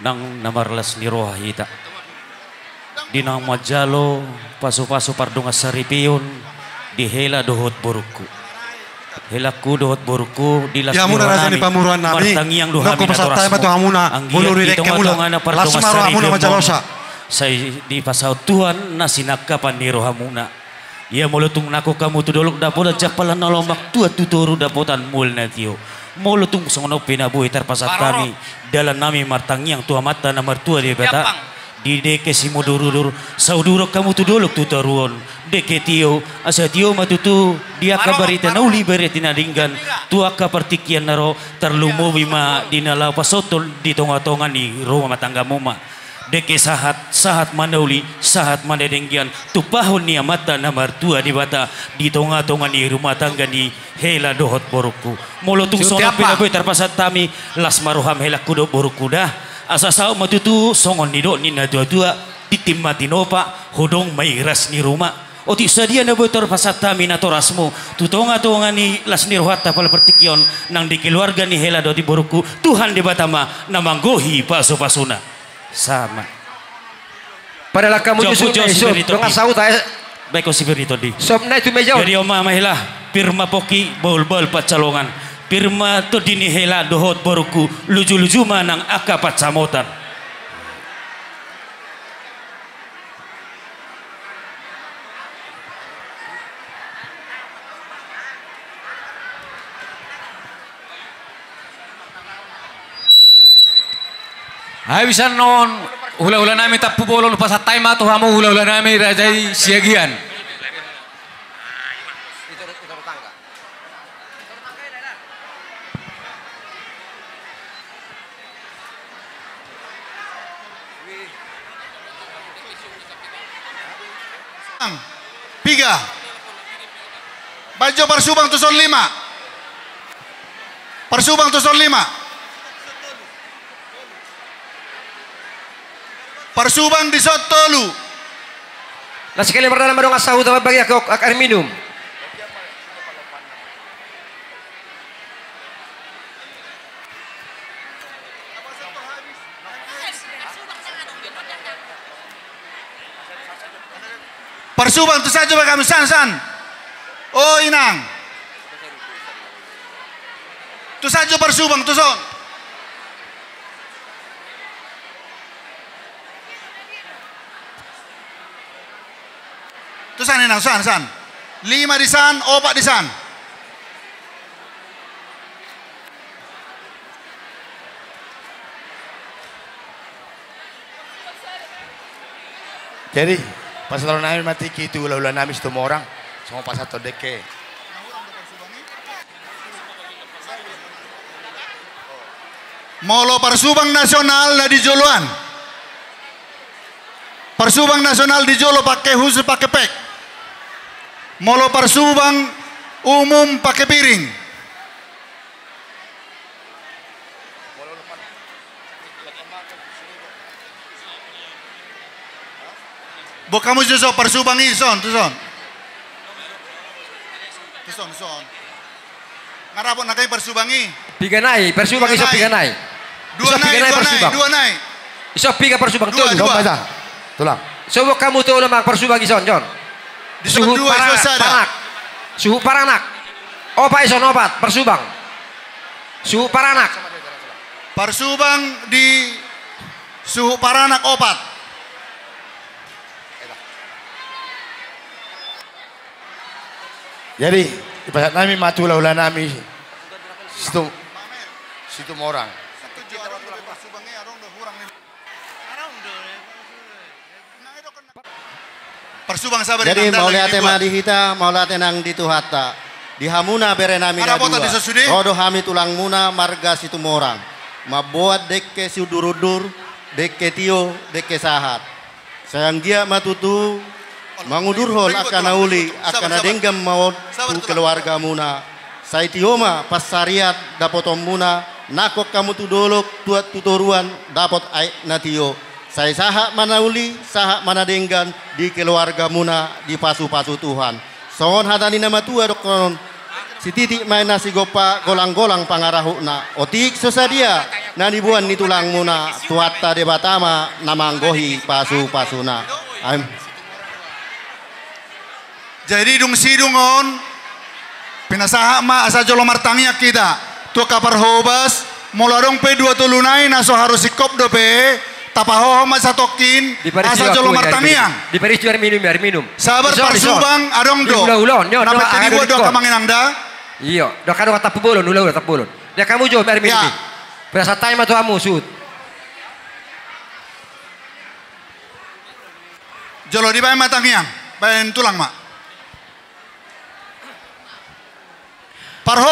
nang namarlas ni rohahita. Dinang majalo pasu-pasu pardunga saripion dihela dohot boruku. Helaku dohot boruku dilas ya muna razani pamuruan nami. Martangiang duhami Nako pasatay natorasmo. mato hamuna. Muluri rek mula. Lasmaro hamuna majalosa. Say di pasau Tuhan nasinakapan ni rohamuna. Ya mulutung nako kamu tu dolok dapoda japalan nolomak tua tuturu dapotan mul natio. Mulutung songono pinabuhi terpasat kami dalam nami martangiang tua mata nomor tua dia beta. Di deke si mudur-udur sauduro kamu tu dolok tu taruon deke tio asa tio matutu dia kabarita nauli beretina dinggan tua kapartikian naro terlumo bima dinala pasotol di tonga-tonga ni rumah tangga muma deke sahat manauli sahat manedenggian tu pahon ni mata namar tua di bata di tonga-tonga ni rumah tangga ni hela dohot boruku molotung sona pinaboy terpasat tami las maruham hela kudo boruku dah asa sao matutu songon nido ni na dua-dua titim matinopa hodong mairas ni rumah o ti sadia na botor pasatami na torasmo tutonga-tonga ni las nirwata pala pertikion nang di keluarga ni hela do di boruku Tuhan di batama na manggohi paso-pasuna sama padahal kamu justru dengan saut baik ko si Berito di sob na itu meja jadi oma mahila pirma poki bol-bol pacalongan pirma to dini hela dohot boruku luju-luju manang akapat samotan Hai bisa non hula-hula nami tapu bolo lupa satay matu hamu hula-hula nami rajai siagian. Piga Bajo Persubang Tuson 5 Persubang Tuson 5 Persubang di Sotolu nah sekali berdalam dong asahu sama bagi aku akan minum Persubang tu saja kami san. Oh inang. Tu saja Persubang tu son. Tu san inang san. 5 di san, 4 di san. Jadi pasal nami mati kitu ulah-ulah nami semua orang semua pas satu deke Molo Persubang nasional na di Joloan Persubang nasional di Jolo pakai khusus pakai pek Molo Persubang umum pakai piring Bo kamu justru Persubang ison, tu son. Ngarapon na kayo Persubangi. Piga naik, Persubang iso piga naik. Dua naik. Iso piga Persubang tuh. dua tulang Sobo kamu tuh lemang Persubang ison, John. Suhu paranak. Suhu paranak. Opa ison opat Persubang. Suhu paranak. Persubang di suhu paranak opat. jadi di pasat nami matu ulah-ulah nami situ orang Persubang sabar jadi mau lihat tema di hita mau lihat nang di tuhata di hamuna berenami na dua rodo hami tulang muna marga situ morang mabuat deke siudur-udur deke tio deke sahat sayang dia matutu mangudurhol akan nauli akan adenggam maut tu keluarga muna sai tioma pasariat dapotom muna nakok kamu tu dolok tuat tutoruan dapot ai natio sai saha manauli saha manadenggan di keluarga muna di pasu-pasu Tuhan songon hatani nama tua dokon si titik main nasi gopa golang-golang pangarahuna otik sesadia nanibuan ni tulang muna tuatta de batama namanggohi pasu-pasuna. Jadi dung sidungon pinasaha ma asa jolo martangnya kita tu kapar hobas moladong pe dua tulunai naso harus sikop do pe tapaho ma satokin asa jolo martangnya di Paris air minum sabar parsubang adong do dapat tadi gua do kamangin anda iya do kado kata pebulon ulah tap bulon dia kamu jo air minum berasa time atau kamu sud jolo di bae matangnya bae tulang mak Parho